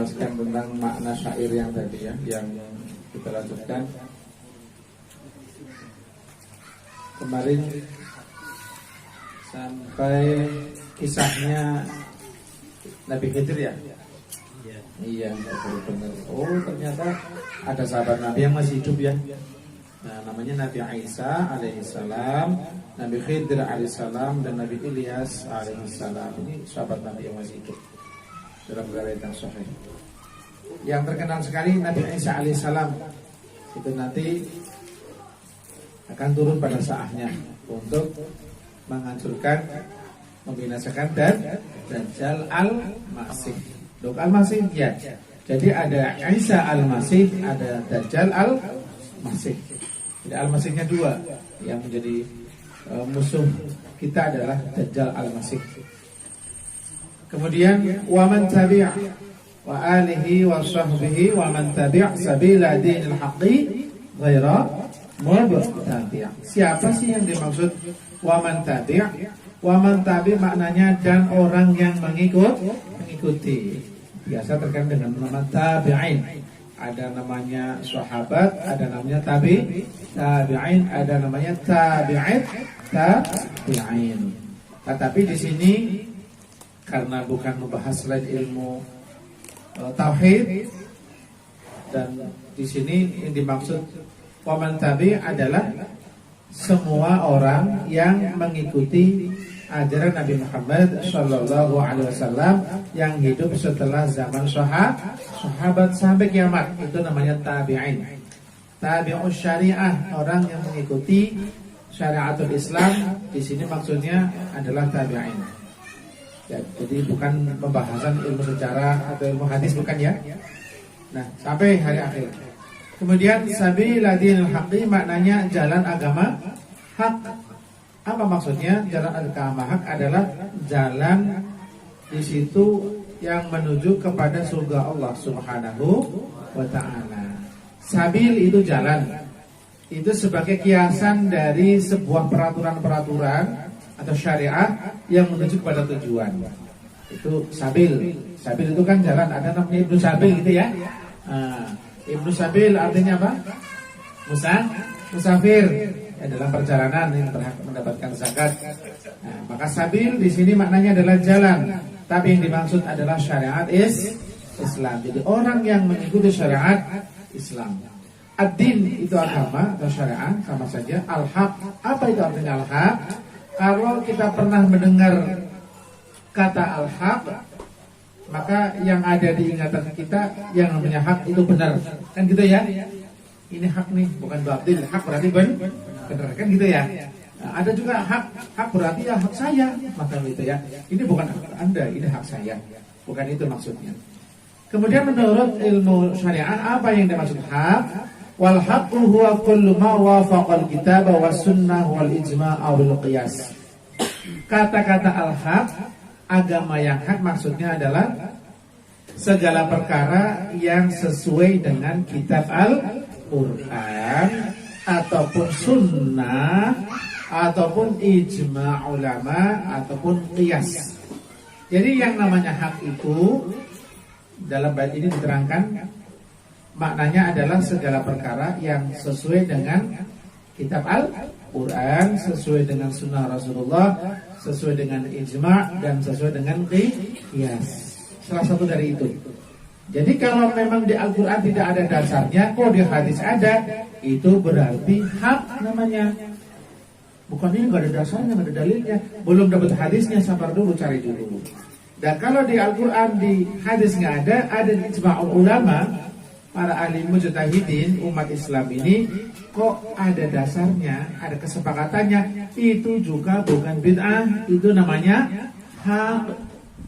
menjelaskan tentang makna syair yang tadi ya, yang kita lanjutkan. Kemarin sampai kisahnya Nabi Khidir ya. Iya, benar. Oh, ternyata ada sahabat Nabi yang masih hidup ya. Nah, namanya Nabi Isa alaihissalam, Nabi Khidir alaihissalam, dan Nabi Ilyas alaihissalam. Ini sahabat Nabi yang masih hidup dalam riwayat yang sahih. Yang terkenal sekali Nabi Isa alaihissalam itu nanti akan turun pada saatnya untuk menghancurkan, membinasakan Dajjal al-Masih. Dok al-Masih ya. Jadi ada Isa al-Masih, ada Dajjal al-Masih. Jadi al-Masihnya dua. Yang menjadi musuh kita adalah Dajjal al-Masih. Kemudian wa man tabi' wa alihi wa sahbihi wa man tabi' sabila dinil haqqi ghaira mubtadi'. Siapa sih yang dimaksud wa man tabi'? Wa man tabi' maknanya dan orang yang mengikuti. Biasa terkait dengan nama tabi'in. Ada namanya sahabat, ada namanya tabi'in, ada namanya tabi'in. Tetapi di sini karena bukan membahas selain ilmu tauhid, dan di sini yang dimaksud waman tabi adalah semua orang yang mengikuti ajaran Nabi Muhammad Shallallahu Alaihi Wasallam yang hidup setelah zaman sahabat sampai kiamat, itu namanya tabi'in. Tabi'us syariah, orang yang mengikuti syariatul Islam, di sini maksudnya adalah tabi'in. Ya, jadi bukan pembahasan ilmu sejarah atau ilmu hadis, bukan ya. Nah, sampai hari akhir. Kemudian sabila dinil haqqi maknanya jalan agama hak. Apa maksudnya? Jalan agama hak adalah jalan di situ yang menuju kepada surga Allah Subhanahu wa taala. Sabil itu jalan. Itu sebagai kiasan dari sebuah peraturan-peraturan atau syariat yang menuju kepada tujuan. Itu sabil. Sabil itu kan jalan. Ada namanya Ibnu Sabil gitu ya. Ibnu Sabil artinya apa? Musafir ya, dalam perjalanan yang berhak mendapatkan zakat. Nah, maka sabil di sini maknanya adalah jalan, tapi yang dimaksud adalah syariat Islam. Jadi orang yang mengikuti syariat Islam. Ad-din itu agama atau syariat sama saja. Al-haq, apa itu artinya al-haq? Kalau kita pernah mendengar kata al-haq, maka yang ada di ingatan kita yang namanya hak itu benar, kan gitu ya. Ini hak nih, bukan batil. Hak berarti benar, kan gitu ya. Nah, ada juga hak berarti ya hak saya, maka gitu ya. Ini bukan hak Anda, ini hak saya, bukan itu maksudnya. Kemudian menurut ilmu syariat, apa yang dimaksud hak? Wal haqqu huwa kullu ma wafaqal kitab was sunnah wal ijma' wal qiyas. Kata-kata al-haq, agama yang hak maksudnya adalah segala perkara yang sesuai dengan kitab Al-Quran ataupun sunnah ataupun ijma' ulama ataupun qiyas. Jadi yang namanya hak itu dalam bait ini diterangkan maknanya adalah segala perkara yang sesuai dengan kitab Al-Quran, sesuai dengan sunnah Rasulullah, sesuai dengan ijma' dan sesuai dengan qiyas. Salah satu dari itu. Jadi kalau memang di Al-Quran tidak ada dasarnya, kok di hadis ada, itu berarti hak namanya. Bukan ini nggak ada dasarnya, nggak ada dalilnya, belum dapat hadisnya, sabar dulu, cari dulu. Dan kalau di Al-Quran, di hadis nggak ada di ijma' ulama, para ahli mujtahidin umat Islam ini, kok ada dasarnya, ada kesepakatannya, itu juga bukan bid'ah, itu namanya hak.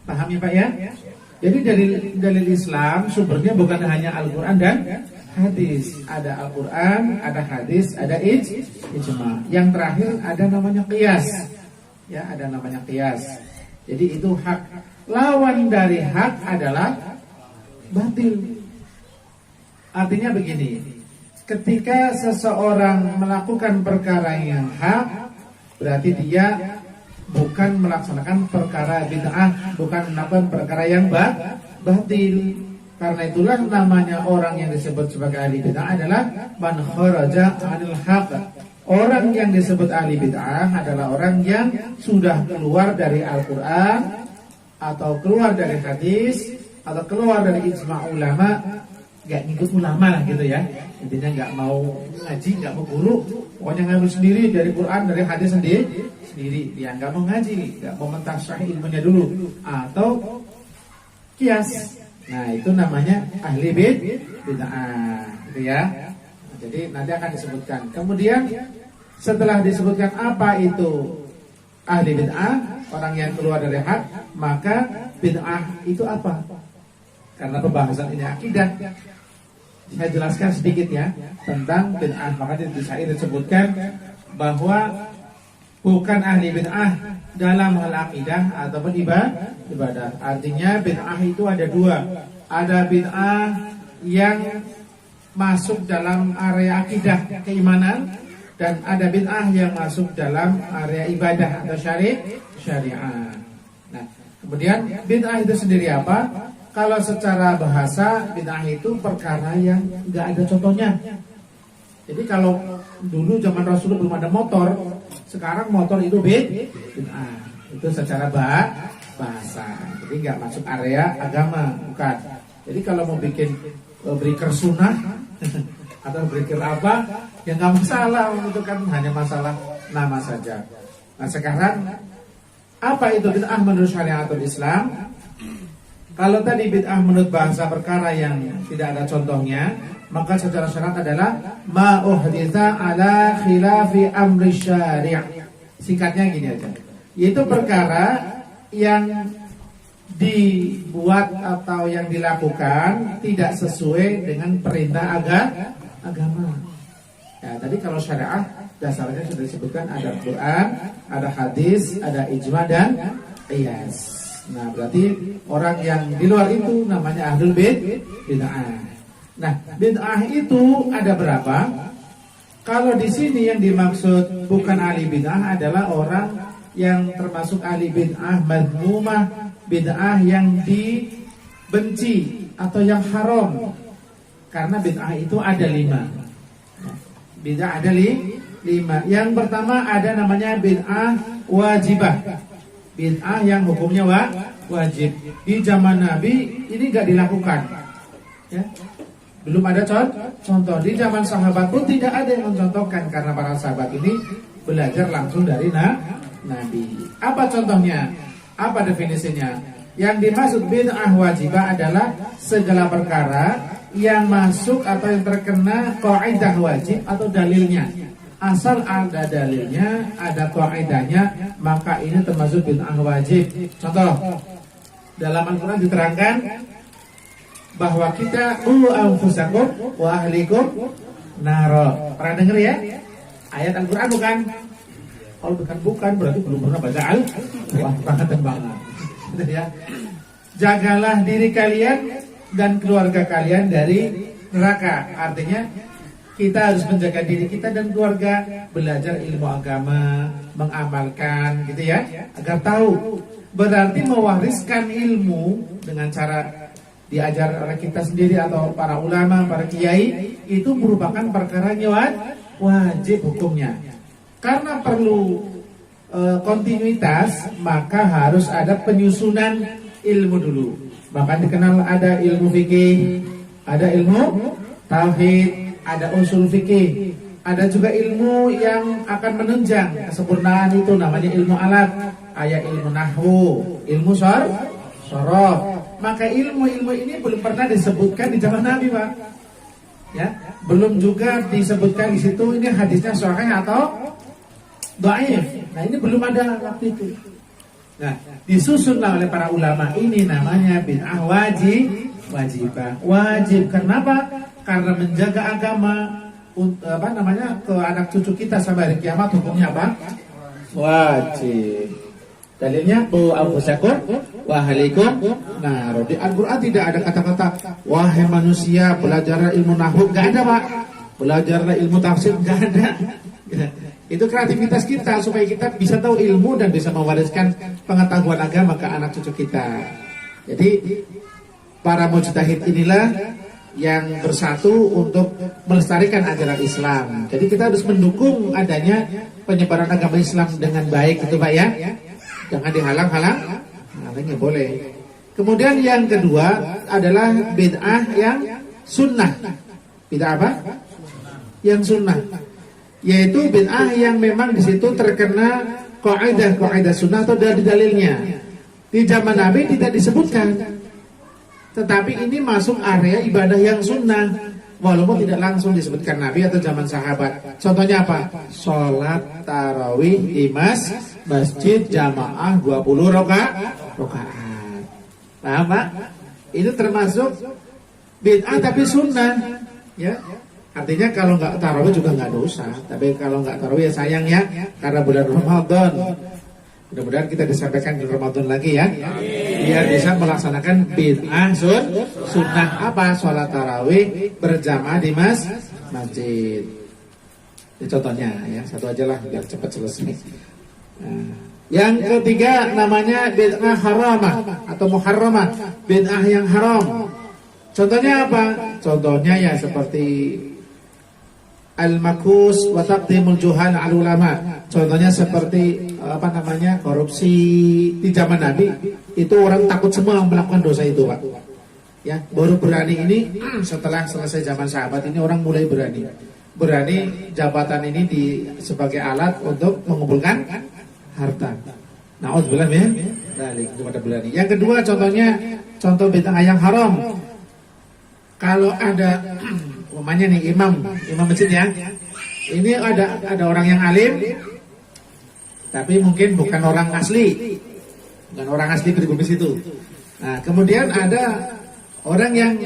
Paham ya Pak ya? Jadi dalil Islam sumbernya bukan hanya Al-Quran dan hadis. Ada Al-Quran, ada hadis, ada ijma'. Yang terakhir ada namanya qiyas. Ya, ada namanya qiyas. Jadi itu hak. Lawan dari hak adalah batil. Artinya begini, ketika seseorang melakukan perkara yang hak, berarti dia bukan melaksanakan perkara bid'ah, bukan melakukan perkara yang batil. Karena itulah namanya orang yang disebut sebagai ahli bid'ah adalah man kharaja 'anil haqq. Orang yang disebut ahli bid'ah adalah orang yang sudah keluar dari Al-Qur'an atau keluar dari hadis atau keluar dari ijma' ulama, nggak ngikut ulama lah gitu ya. Intinya nggak mau ngaji, nggak mau guru, pokoknya ngambil sendiri dari Quran, dari hadis sendiri. Dia nggak mau ngaji, nggak mau mentasah ilmunya dulu, atau kias. Nah itu namanya ahli bid'ah, gitu ya. Jadi nanti akan disebutkan. Kemudian setelah disebutkan apa itu ahli bid'ah, orang yang keluar dari hak, maka bid'ah itu apa? Karena pembahasan ini akidah, saya jelaskan sedikit ya tentang bid'ah. Maka di syair disebutkan bahwa bukan ahli bid'ah dalam hal akidah ataupun ibadah. Artinya bid'ah itu ada dua. Ada bid'ah yang masuk dalam area akidah keimanan, dan ada bid'ah yang masuk dalam area ibadah atau syariah. Nah, kemudian bid'ah itu sendiri apa? Kalau secara bahasa bid'ah itu perkara yang nggak ada contohnya. Jadi kalau dulu zaman Rasulullah belum ada motor, sekarang motor itu bid'ah. Itu secara bahasa. Jadi nggak masuk area agama, bukan. Jadi kalau mau bikin breaker sunnah atau breaker apa, ya nggak masalah. Itu kan hanya masalah nama saja. Nah sekarang apa itu bid'ah menurut syariatul Islam? Kalau tadi bid'ah menurut bahasa perkara yang tidak ada contohnya, maka secara syariat adalah ma uhditsa ala khilafi amri syari'. Singkatnya gini aja, yaitu perkara yang dibuat atau yang dilakukan tidak sesuai dengan perintah agama. Ya, tadi kalau syariah dasarnya sudah disebutkan ada Quran, ada hadis, ada ijma dan qiyas. Nah, berarti orang yang di luar itu namanya ahlul bid'ah. Nah, bid'ah itu ada berapa? Kalau di sini yang dimaksud bukan ahli bid'ah adalah orang yang termasuk ahli bid'ah madmumah, bid'ah yang dibenci atau yang haram. Karena bid'ah itu ada 5. Bid'ah ada 5. Yang pertama ada namanya bid'ah wajibah. Bid'ah yang hukumnya wajib. Di zaman Nabi ini gak dilakukan, ya. Belum ada contoh. Di zaman sahabat pun tidak ada yang mencontohkan, karena para sahabat ini belajar langsung dari Nabi. Apa contohnya? Apa definisinya? Yang dimaksud bid'ah wajibah adalah segala perkara yang masuk atau yang terkena kaidah wajib atau dalilnya. Asal ada dalilnya, ada kaidahnya, maka ini termasuk bid'ah wajib. Contoh, dalam Al-Quran diterangkan bahwa kita anfusakum wa ahlikum naro. Pernah dengar ya? Ayat Al-Quran bukan? Kalau bukan berarti belum pernah baca Al-Quran banget. Ya. Jagalah diri kalian dan keluarga kalian dari neraka. Artinya kita harus menjaga diri kita dan keluarga, belajar ilmu agama, mengamalkan gitu ya, agar tahu. Berarti mewariskan ilmu dengan cara diajar oleh kita sendiri atau para ulama, para kiai, itu merupakan perkara wajib hukumnya. Karena perlu kontinuitas, maka harus ada penyusunan ilmu dulu. Maka dikenal ada ilmu fikih, ada ilmu tauhid, ada usul fikih, ada juga ilmu yang akan menunjang kesempurnaan, itu namanya ilmu alat, kayak ilmu nahwu, ilmu sorof. Maka ilmu-ilmu ini belum pernah disebutkan di zaman Nabi, Pak. Ya, belum juga disebutkan di situ ini hadisnya sahih atau dhaif. Nah, ini belum ada waktu itu. Nah, disusunlah oleh para ulama, ini namanya bid'ah wajibah. Wajib kenapa? Karena menjaga agama ke anak cucu kita sampai hari kiamat, hukumnya apa? Wajib. Dalilnya anfusakum wa ahlikum nar. Di Al-Qur'an tidak ada kata-kata wahai manusia belajarlah ilmu nahwu, enggak ada, Pak. Belajarlah ilmu tafsir, enggak ada. Itu kreativitas kita supaya kita bisa tahu ilmu dan bisa mewariskan pengetahuan agama ke anak cucu kita. Jadi para mujtahid inilah yang bersatu untuk melestarikan ajaran Islam. Jadi kita harus mendukung adanya penyebaran agama Islam dengan baik, itu Pak ya. Jangan dihalang-halang, nggak boleh. Kemudian yang kedua adalah bid'ah yang sunnah. Bid'ah apa? Yang sunnah, yaitu bid'ah yang memang di situ terkena kaidah sunnah atau dari dalilnya. Di zaman Nabi tidak disebutkan. Tetapi ini masuk area ibadah yang sunnah, walaupun tidak langsung disebutkan Nabi atau zaman sahabat. Contohnya apa? Sholat tarawih di masjid jamaah 20 rakaat. Paham Pak? Itu termasuk bid'ah tapi sunnah, ya. Artinya kalau nggak tarawih juga nggak dosa. Tapi kalau nggak tarawih ya sayang ya, karena bulan Ramadan. Mudah-mudahan kita disampaikan di Ramadan lagi ya, biar bisa melaksanakan bid'ah sunnah apa? Sholat tarawih berjamaah di masjid. Ini contohnya ya, satu aja lah biar cepat selesai. Nah, yang ketiga namanya bid'ah haramah atau muharramah, bid'ah yang haram. Contohnya apa? Contohnya ya seperti al-makus wa taqdimul juhal al ulama. Contohnya seperti korupsi di zaman Nabi. Itu orang takut semua melakukan dosa itu, Pak. Ya, baru berani ini setelah selesai zaman sahabat ini orang mulai berani jabatan ini sebagai alat untuk mengumpulkan harta. Na'udzubillah min dzalik, kepada berani. Yang kedua contoh bid'ah yang haram. Kalau ada umpamanya nih imam masjid ya. Ini ada orang yang alim tapi mungkin bukan orang asli. Bukan orang asli pribumi situ. Nah, kemudian ada orang yang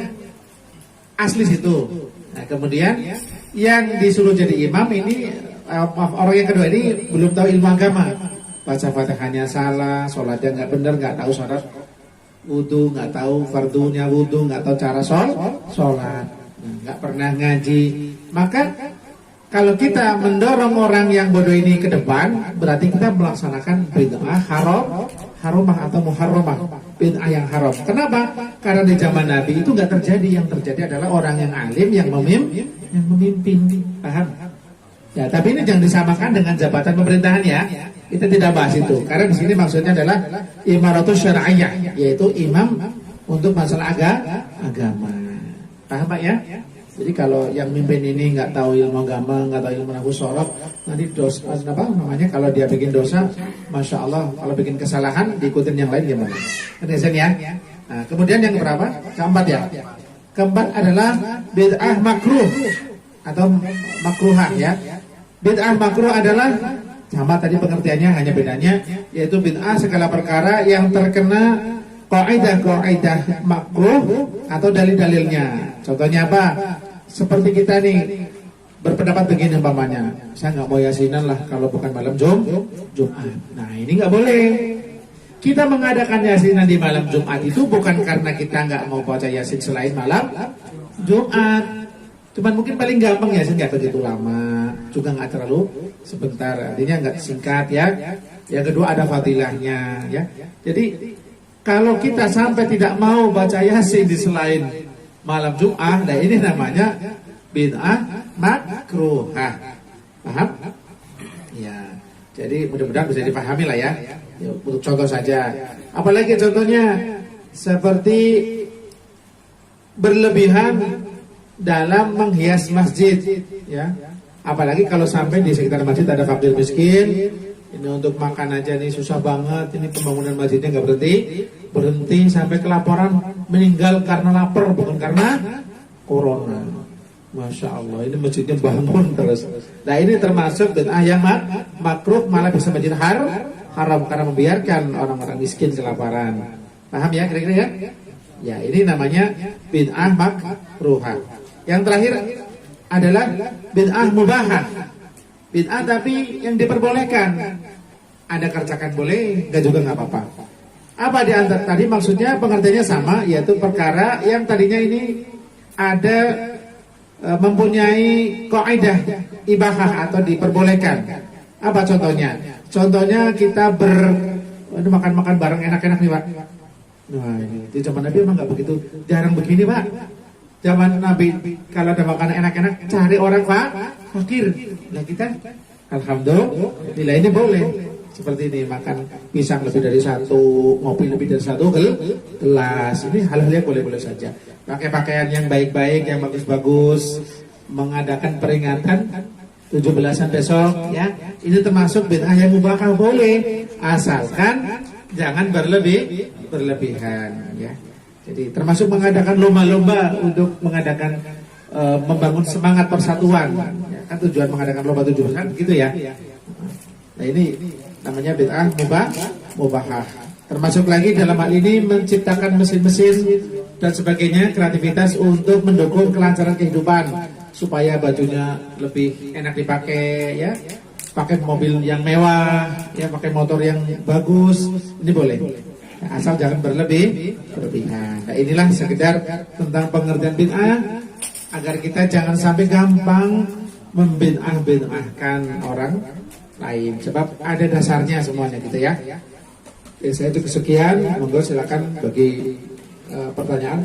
asli situ. Nah, kemudian yang disuruh jadi imam ini orang yang kedua ini belum tahu ilmu agama. Baca Fatihahnya salah, sholatnya nggak benar, nggak tahu syarat wudu, nggak tahu fardunya wudu, nggak tahu cara sholat, nggak pernah ngaji. Maka kalau kita mendorong orang yang bodoh ini ke depan, berarti kita melaksanakan bid'ah haramah atau muharramah, bid'ah yang haram. Kenapa? Karena di zaman Nabi itu nggak terjadi. Yang terjadi adalah orang yang alim yang memimpin. Paham? Ya, tapi ini jangan disamakan dengan jabatan pemerintahan ya. Kita tidak bahas itu. Karena di sini maksudnya adalah imaratus syar'iyyah, yaitu imam untuk masalah agama. Paham Pak ya? Jadi kalau yang mimpin ini nggak tahu ilmu agama, nggak tahu ilmu nahwu sorof, nanti dosa kalau dia bikin dosa, masya Allah, kalau bikin kesalahan diikutin yang lain gimana? Ngerti ya? Nah, kemudian yang berapa? Keempat ya. Keempat adalah bid'ah makruh atau makruhah ya. Bid'ah makruh adalah sama tadi pengertiannya, hanya bedanya yaitu bid'ah segala perkara yang terkena kaidah makruh atau dalil-dalilnya. Contohnya apa? Seperti kita nih berpendapat begini umpamanya, saya nggak mau yasinan lah kalau bukan malam Jumat. Nah ini nggak boleh. Kita mengadakan yasinan di malam Jumat itu bukan karena kita nggak mau baca yasin selain malam Jumat. Cuman mungkin paling gampang yasin nggak begitu lama, juga nggak terlalu sebentar, artinya nggak singkat ya. Yang kedua ada fadilahnya ya. Jadi kalau kita sampai tidak mau baca yasin di selain malam Jumat, nah ini namanya bid'ah makruhah. Paham? Ya. Jadi mudah-mudahan bisa dipahami lah ya. Untuk contoh saja. Apalagi contohnya seperti berlebihan dalam menghias masjid, ya. Apalagi kalau sampai di sekitar masjid ada fakir miskin, ini untuk makan aja nih susah banget, ini pembangunan masjidnya nggak berhenti sampai kelaparan, meninggal karena lapar bukan karena corona. Masya Allah, ini masjidnya bangun terus. Nah ini termasuk bid'ah yang makruh, malah bisa menjadi haram karena membiarkan orang-orang miskin kelaparan. Paham ya kira-kira ya? Ya ini namanya bid'ah makruhah. Yang terakhir adalah bid'ah mubahah. Bid'ah tapi yang diperbolehkan. Ada kerjakan boleh, enggak juga nggak apa-apa. Apa di antara tadi maksudnya pengertiannya sama, yaitu perkara yang tadinya ini ada mempunyai kaidah ibahah atau diperbolehkan. Apa contohnya? Contohnya kita makan-makan bareng enak-enak nih Pak. Nah ini di zaman Nabi emang nggak begitu, jarang begini Pak. Zaman Nabi kalau ada makanan enak-enak cari orang Pak fakir. Nah kita alhamdulillah nilainya boleh. Seperti ini makan pisang lebih dari satu, ngopi lebih dari satu gelas. Ini hal-hal yang boleh-boleh saja. Pakai pakaian yang baik-baik, yang bagus-bagus, mengadakan peringatan 17-an besok, ya. Ini termasuk bid'ah yang mubahah boleh, asalkan jangan berlebihan, ya. Jadi termasuk mengadakan lomba-lomba untuk mengadakan membangun semangat persatuan. Ya, kan tujuan mengadakan lomba 17-an gitu ya. Nah ini namanya bid'ah mubahah. Termasuk lagi dalam hal ini menciptakan mesin-mesin dan sebagainya, kreativitas untuk mendukung kelancaran kehidupan supaya bajunya lebih enak dipakai, ya. Pakai mobil yang mewah, ya, pakai motor yang bagus, ini boleh. Nah, asal jangan berlebihan. Nah, inilah sekedar tentang pengertian bid'ah agar kita jangan sampai gampang membid'ah-bid'ahkan orang lain, sebab ada dasarnya semuanya gitu ya. Oke, saya cukup sekian, monggo silakan bagi pertanyaan.